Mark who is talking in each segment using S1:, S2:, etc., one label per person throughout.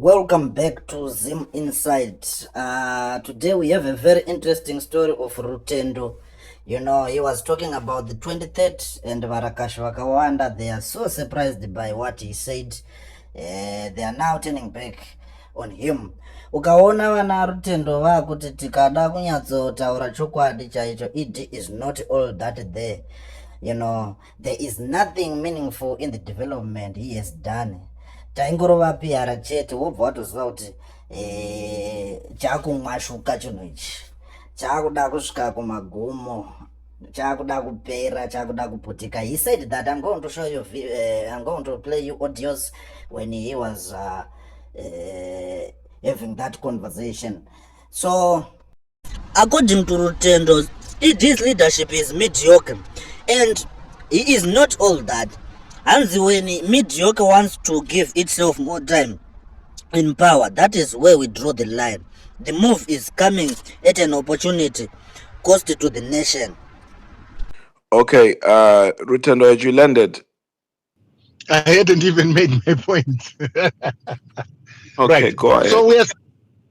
S1: Welcome back to Zim Insight. Today we have a very interesting story of Rutendo. You know, he was talking about the 23rd and Varakash Wakawanda. They are so surprised by what he said. They are now turning back on him. Ukaona vana Rutendo vakuti tikada kunyatsotaura chokwadi chaicho, it is not all that there. You know, there is nothing meaningful in the development he has done. Taingorova piara chete wobva watoziva kuti chakumwashuka chinhu ichi chakuda kusvika kumagumo, chakuda kupera, chakuda kuputika. He said that I'm going to show you I'm going to play you audios when he was having that conversation. So according to Rutendo, his leadership is mediocre and he is not all that. And when mediocre wants to give itself more time in power, that is where we draw the line. The move is coming at an opportunity cost to the nation.
S2: Okay, Rutendo, had you landed?
S3: I hadn't even made my point.
S2: Okay,
S3: Right.
S2: go ahead.
S3: So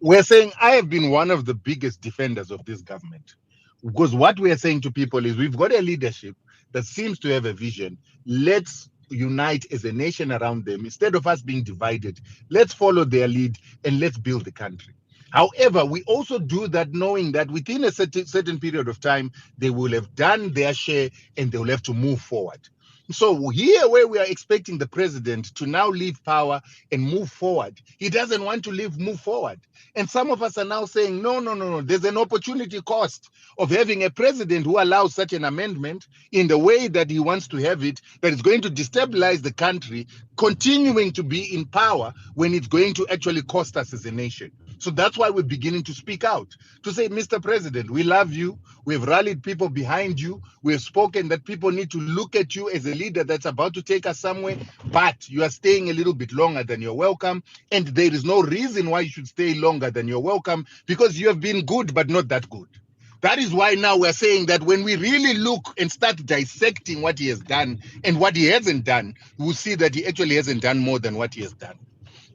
S3: we're saying I have been one of the biggest defenders of this government, because what we are saying to people is we've got a leadership that seems to have a vision. Let's unite as a nation around them. Instead of us being divided, let's follow their lead and let's build the country. However, we also do that knowing that within a certain period of time, they will have done their share and they will have to move forward. So here, where we are expecting the president to now leave power and move forward, he doesn't want to move forward. And some of us are now saying, no. There's an opportunity cost of having a president who allows such an amendment in the way that he wants to have it, that is going to destabilize the country, continuing to be in power when it's going to actually cost us as a nation. So that's why we're beginning to speak out, to say, Mr. President, we love you. We've rallied people behind you. We've spoken that people need to look at you as a leader that's about to take us somewhere, but you are staying a little bit longer than you're welcome. And there is no reason why you should stay longer than you're welcome, because you have been good, but not that good. That is why now we're saying that when we really look and start dissecting what he has done and what he hasn't done, we'll see that he actually hasn't done more than what he has done.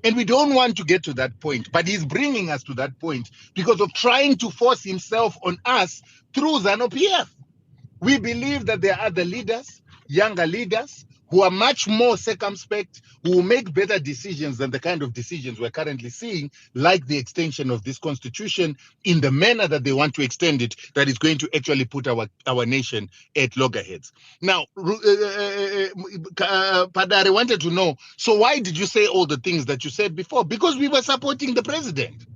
S3: And we don't want to get to that point, but he's bringing us to that point because of trying to force himself on us through ZANU PF. We believe that there are other leaders, younger leaders, who are much more circumspect, who will make better decisions than the kind of decisions we're currently seeing, like the extension of this constitution in the manner that they want to extend it, that is going to actually put our nation at loggerheads. Now, Padare wanted to know, so why did you say all the things that you said before? Because we were supporting the president.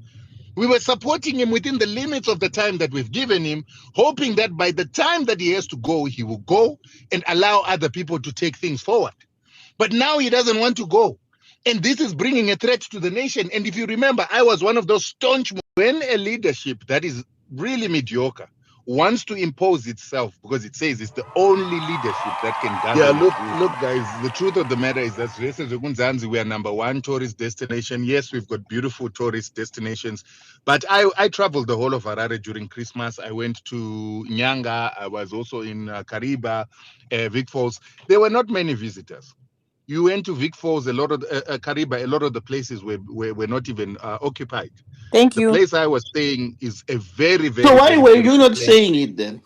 S3: We were supporting him within the limits of the time that we've given him, hoping that by the time that he has to go, he will go and allow other people to take things forward. But now he doesn't want to go. And this is bringing a threat to the nation. And if you remember, I was one of those staunch, when a leadership that is really mediocre wants to impose itself, because it says it's the only leadership that can govern. Yeah, look, guys, the truth of the matter is that we are number one tourist destination. Yes, we've got beautiful tourist destinations, but I traveled the whole of Harare during Christmas. I went to Nyanga. I was also in Kariba, Vic Falls. There were not many visitors. You went to Vic Falls, a lot of Kariba, a lot of the places were not even occupied.
S4: Thank
S3: The
S4: you.
S3: place I was staying is a very, very.
S5: So why
S3: very
S5: were you
S3: beautiful
S5: not
S3: place.
S5: saying it then?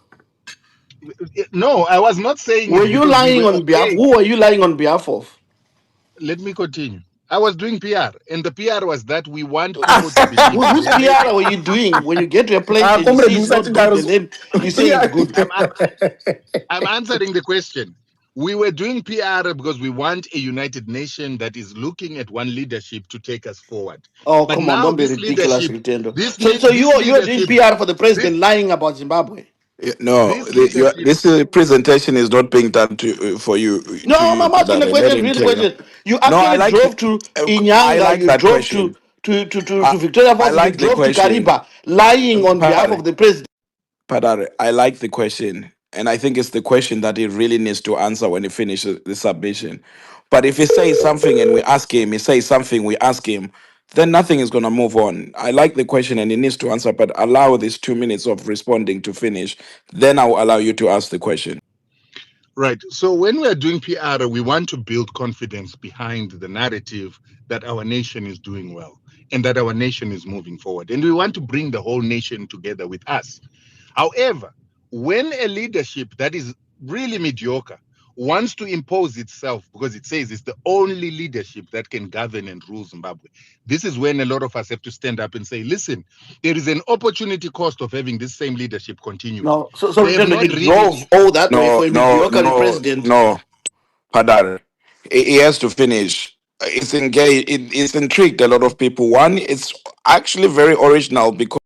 S3: No, I was not saying
S5: Were
S3: it
S5: you
S3: because
S5: lying
S3: we were
S5: on behalf?
S3: okay.
S5: Who were you lying on behalf of?
S3: Let me continue. I was doing PR, and the PR was that we want people to believe.
S5: Whose PR were you doing when you get to a place and you
S4: comrade,
S5: see it's not good, and then you say it's good?
S3: I'm answering the question. We were doing PR because we want a united nation that is looking at one leadership to take us forward.
S5: Oh,
S3: But
S5: come on,
S3: now
S5: don't be
S3: this
S5: ridiculous,
S3: leadership,
S5: Rutendo. So you're doing PR for the president, lying about Zimbabwe.
S2: No,
S3: this leadership.
S2: this presentation is not being done for you.
S5: No,
S2: to you,
S5: I'm asking the
S2: Padare. Let
S5: question.
S2: him
S5: Real
S2: carry on.
S5: question. You
S2: No, I
S5: actually
S2: like
S5: drove to
S2: I
S5: Inyanga.
S2: like
S5: You
S2: that
S5: drove to
S2: question.
S5: Victoria
S2: I
S5: Falls. You
S2: like the
S5: drove to
S2: question.
S5: Kariba, lying on behalf
S2: Padare,
S5: of the president.
S2: Padare, I like the question. And I think it's the question that he really needs to answer when he finishes the submission. But if he says something and we ask him, he says something, we ask him, then nothing is going to move on. I like the question and he needs to answer, but allow these 2 minutes of responding to finish. Then I'll allow you to ask the question.
S3: Right. So when we are doing PR, we want to build confidence behind the narrative that our nation is doing well and that our nation is moving forward. And we want to bring the whole nation together with us. However, when a leadership that is really mediocre wants to impose itself because it says it's the only leadership that can govern and rule Zimbabwe, this is when a lot of us have to stand up and say, listen, there is an opportunity cost of having this same leadership continuing.
S5: No, so
S3: They have
S5: Rutendo,
S3: not
S5: it
S3: really.
S5: drove all that way
S2: No,
S5: for a
S2: no,
S5: mediocre
S2: no,
S5: president.
S2: no, Padar. He has to finish. It's engaged. It's intrigued a lot of people. One, it's actually very original because